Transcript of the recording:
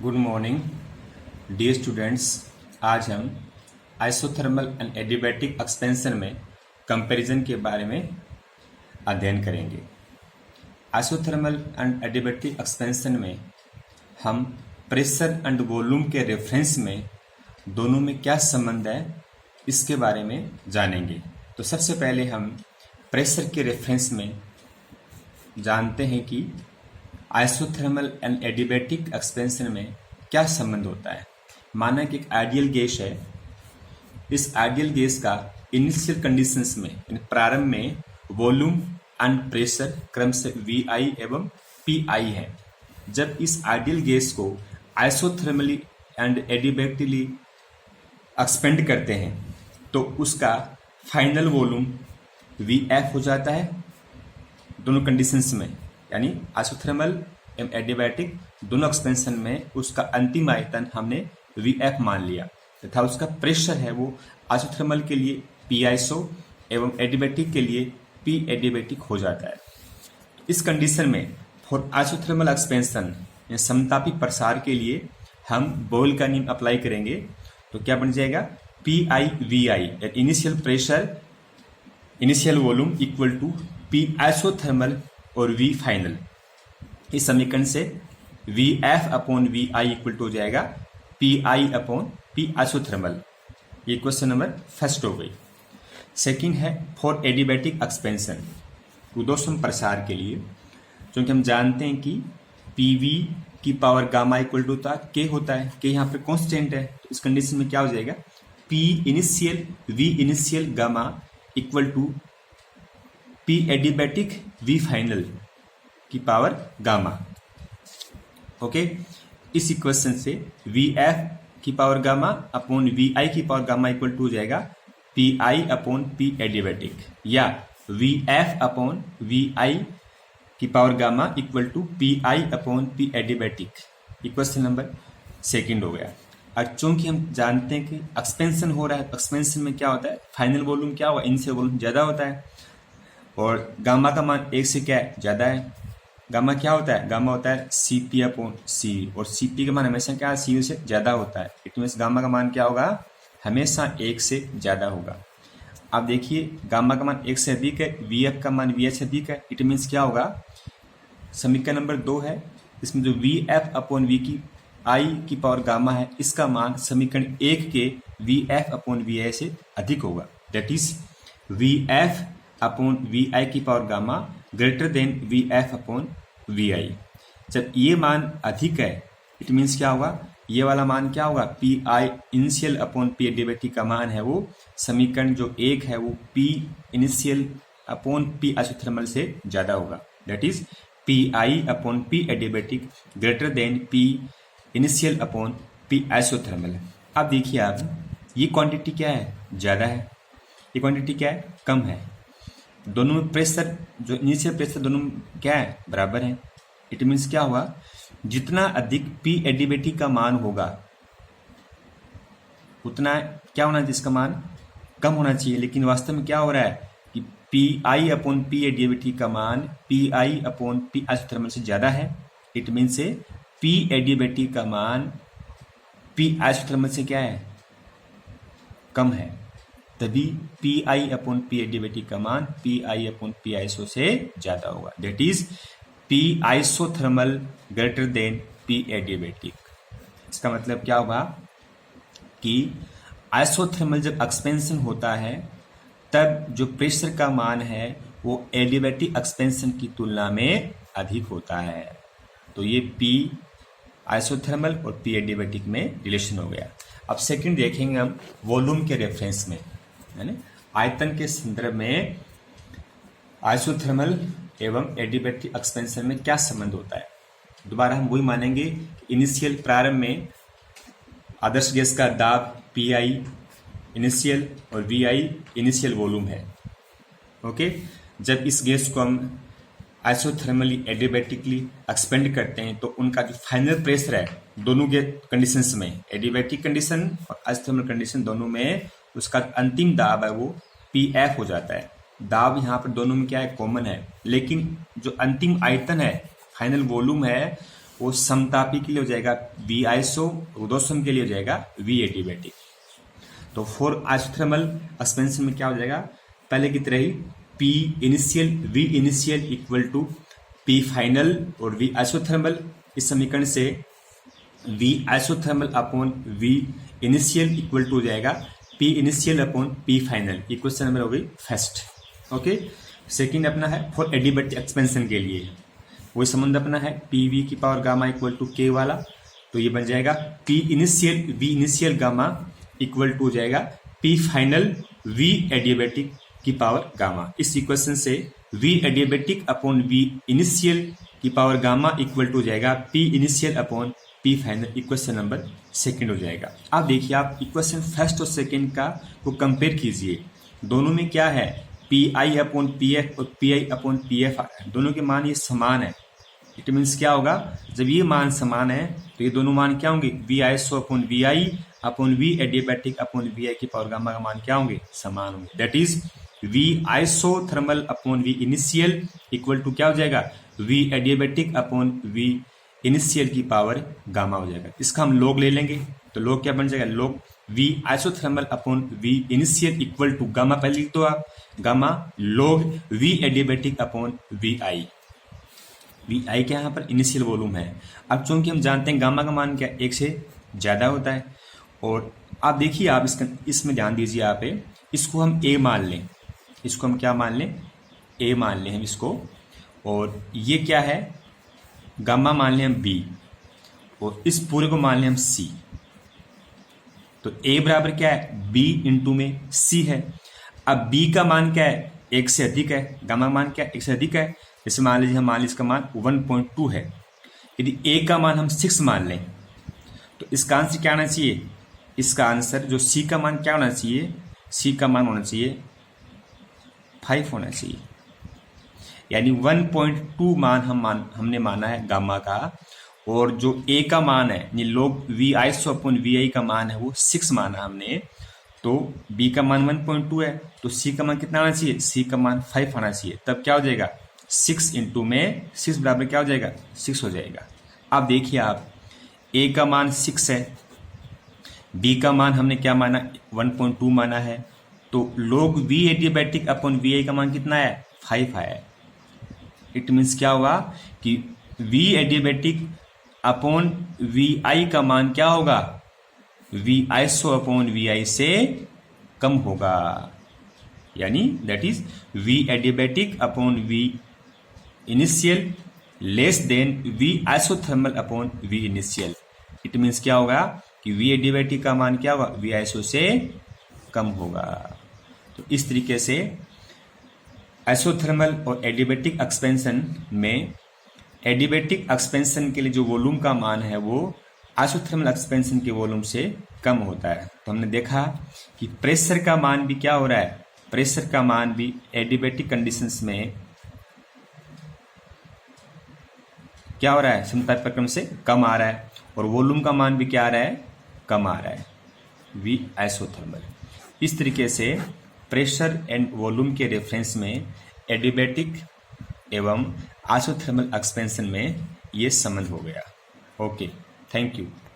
Good morning dear students. आज हम isothermal and adiabatic expansion में कंपैरिजन के बारे में अध्ययन करेंगे। आइसोथर्मल एंड एडियाबैटिक एक्सपेंशन में हम प्रेशर एंड वॉल्यूम के रेफरेंस में दोनों में क्या संबंध है इसके बारे में जानेंगे। तो सबसे पहले हम प्रेशर के रेफरेंस में जानते हैं कि आइसोथर्मल एंड एडियाबैटिक एक्सपेंशन में क्या संबंध होता है। माना कि एक आइडियल गैस है, इस आइडियल गैस का इनिशियल कंडीशंस में प्रारंभ में वॉल्यूम एंड प्रेशर क्रम से VI एवं PI है। जब इस आइडियल गैस को आइसोथर्मली एंड एडियाबैटिकली एक्सपेंड करते हैं तो उसका फाइनल वॉल्यूम VF हो जाता है दोनों कंडीशंस में, यानी आइसोथर्मल एवं एडियाबैटिक दोनों एक्सपेंशन में उसका अंतिम आयतन हमने VF मान लिया तथा उसका प्रेशर है वो आइसोथर्मल के लिए PISO एवं एडियाबैटिक के लिए P एडियाबैटिक हो जाता है। इस कंडीशन में फॉर आइसोथर्मल एक्सपेंशन या समतापी प्रसार के लिए हम बोयल का नियम अप्लाई करेंगे तो क्या बन जाएगा PI/VI initial pressure initial volume equal to P isothermal और V फाइनल। इस समीकरण से VF/VI इक्वल टू हो जाएगा PI/P आइसोथर्मल। ये क्वेश्चन नंबर फर्स्ट हो गई। सेकंड है फॉर एडियाबैटिक एक्सपेंशन उदोष्म प्रसार के लिए, क्योंकि हम जानते हैं कि PV की पावर गामा इक्वल टू होता है K होता है, K यहाँ पे कॉन्स्टेंट है। तो इस कंडीशन में क्या हो जाएगा P initial V initial gamma equal to P adiabatic V final की पावर गामा। ओके, इस इक्वेशन से VF की पावर गामा अपॉन VI की पावर गामा इक्वल टू हो जाएगा PI/P एडियाबैटिक या VF/VI की power gamma equal to PI/P adiabatic. Equation number second हो गया। और चूंकि हम जानते हैं कि एक्सपेंशन हो रहा है, एक्सपेंशन में क्या होता है फाइनल वॉल्यूम क्या होगा इनिशियल वॉल्यूम ज्यादा होता है और गामा का मान 1 से क्या है ज्यादा है। गामा क्या होता है, गामा होता है CP/C और CP का मान हमेशा क्या है C से ज्यादा होता है। इट मीन्स गामा का मान क्या होगा हमेशा 1 से ज्यादा होगा। अब देखिए गामा का मान 1 से अधिक है, VF का मान VH से अधिक है। इट मीन्स क्या होगा समीकरण नंबर 2 है, इसमें जो VF/V की I की पावर गामा है इसका मान समीकरण 1 के VF/VI से अधिक होगा। दैट इज VF/VI की power gamma greater than VF/VI। जब ये मान अधिक है इट मीन्स क्या होगा ये वाला मान क्या होगा PI initial upon P adiabatic का मान है वो समीकरण जो 1 है वो P initial upon P isothermal से ज्यादा होगा। That is PI/P adiabatic greater than P initial upon P isothermal. अब देखिए आप ये क्वांटिटी क्या है ज्यादा है, ये क्वांटिटी क्या है कम है। दोनों में प्रेशर जो इनिशियल प्रेशर दोनों क्या है बराबर है। इट मीन्स क्या हुआ जितना अधिक P एडियाबैटिक का मान होगा उतना क्या होना चाहिए इसका मान कम होना चाहिए, लेकिन वास्तव में क्या हो रहा है कि PI/P एडियाबैटिक का मान PI/P आइसोथर्मल से ज्यादा है। इट मीन्स से P एडियाबैटिक का मान P आइसोथर्मल से क्या है कम है, तभी PI/P एडियाबैटिक का मान PI/P आइसो से ज्यादा होगा। That is P isothermal greater than P adiabatic. इसका मतलब क्या होगा कि आइसोथर्मल जब एक्सपेंशन होता है तब जो प्रेशर का मान है वो एडियाबैटिक एक्सपेंशन की तुलना में अधिक होता है। तो ये P आइसोथर्मल और P एडियाबैटिक में रिलेशन हो गया। अब सेकंड देखेंगे हम वॉल्यूम के रेफरेंस में, है ना, आयतन के संदर्भ में आइसोथर्मल एवं एडियाबैटिक एक्सपेंशन में क्या संबंध होता है। दोबारा हम वही मानेंगे इनिशियल प्रारंभ में आदर्श गैस का दाब PI इनिशियल और VI इनिशियल वॉल्यूम है। ओके, जब इस गैस को हम आइसोथर्मली एडियाबैटिकली एक्सपेंड करते हैं तो उनका जो फाइनल प्रेशर है दोनों के कंडीशंस में एडियाबैटिक कंडीशन और आइसोथर्मल कंडीशन दोनों में उसका अंतिम दाब है वो PF हो जाता है। दाब यहाँ पर दोनों में क्या है कॉमन है, लेकिन जो अंतिम आयतन है फाइनल वॉल्यूम है वो समतापी के लिए हो जाएगा वी आइसो, ऊर्ध्वसम के लिए हो जाएगा वी एडियाबैटिक। तो फॉर आइसोथर्मल एक्सपेंशन में क्या हो जाएगा, पहले की तरह ही P initial V initial equal to P final और वी आइसोथर्मल। इस समीकरण से V isothermal upon V initial equal to हो जाएगा P initial upon P final. Equation number हो गई फर्स्ट। ओके, सेकंड अपना है फॉर एडियाबैटिक एक्सपेंशन के लिए वही संबंध अपना है पी वी की पावर गामा इक्वल टू के वाला। तो ये बन जाएगा P initial V initial gamma equal to हो जाएगा पी फाइनल वी एडियाबैटिक की पावर गामा। इस इक्वेशन से V adiabatic upon V initial की पावर गामा इक्वल टू हो जाएगा P initial upon P final. Equation number second हो जाएगा। अब देखिए आप इक्वेशन फर्स्ट और सेकंड का को कंपेयर कीजिए, दोनों में क्या है P I upon P F और P I upon P F, दोनों के मान ये समान है। इट मीन्स क्या होगा, जब ये मान समान है तो ये दोनों मान क्या होंगे V iso upon V I upon V adiabatic upon V I की पावर गामा का मान क्या होंगे, समान होंगे। That is V isothermal upon V initial equal to क्या हो जाएगा V adiabatic upon V initial की पावर गामा हो जाएगा। इसका हम लॉग ले लेंगे तो लॉग क्या बन जाएगा, log V isothermal upon V initial equal to gamma पहले लिख दो आप, gamma log V adiabatic upon V I. V I क्या यहाँ पर इनिशियल वॉल्यूम है। अब चूंकि हम जानते हैं गामा का मान क्या एक से ज्यादा होता है, और आप देखिए आप इसमें ध्यान दीजिए आप इसको हम ए मान लें, इसको हम क्या मान लें ए मान लें हम इसको, और ये क्या है गामा मान लें हम बी, और इस पूरे को मान लें हम सी। तो ए बराबर क्या है बी इंटू में सी है। अब बी का मान क्या है एक से अधिक है, गामा का मान क्या है एक से अधिक है। जैसे मान लीजिए हम मान लीजिए इसका मान 1.2 है, यदि ए का मान हम 6 मान लें तो इसका आंसर क्या आना चाहिए, इसका आंसर जो सी का मान क्या होना चाहिए, सी का मान होना चाहिए 5 होना चाहिए। यानी 1.2 मान हमने माना है गामा का, और जो ए का मान है यानी लोग we iso upon V I का मान है वो 6 माना हमने, तो बी का मान 1.2 है तो सी का मान कितना आना चाहिए, सी का मान 5 आना चाहिए। तब क्या हो जाएगा 6 इंटू में 6 बराबर क्या हो जाएगा 6 हो जाएगा। अब देखिए आप ए का मान 6 है, बी का मान हमने क्या माना 1.2 माना है, तो लोग we adiabatic upon V I का मान कितना है 5 आया है। इट मीन्स क्या होगा कि V adiabatic upon V I का मान क्या होगा V iso upon V I से कम होगा, यानी that is V adiabatic upon V initial less than V isothermal upon V initial. It means क्या होगा कि वी एडियाबैटिक का मान क्या होगा वी आइसो से कम होगा। तो इस तरीके से आइसोथर्मल और एडियाबैटिक एक्सपेंशन में एडियाबैटिक एक्सपेंशन के लिए जो वॉल्यूम का मान है वो आइसोथर्मल एक्सपेंशन के वॉल्यूम से कम होता है। तो हमने देखा कि प्रेशर का मान भी क्या हो रहा है, प्रेशर का मान भी एडियाबैटिक कंडीशंस में क्या हो रहा है समताप प्रक्रम से कम आ रहा है, और वॉल्यूम का मान भी क्या आ रहा है कम आ रहा है वी आइसोथर्मल। इस तरीके से प्रेशर एंड वॉल्यूम के रेफरेंस में एडियाबैटिक एवं आइसोथर्मल एक्सपेंशन में ये संबंध हो गया। Okay, thank you.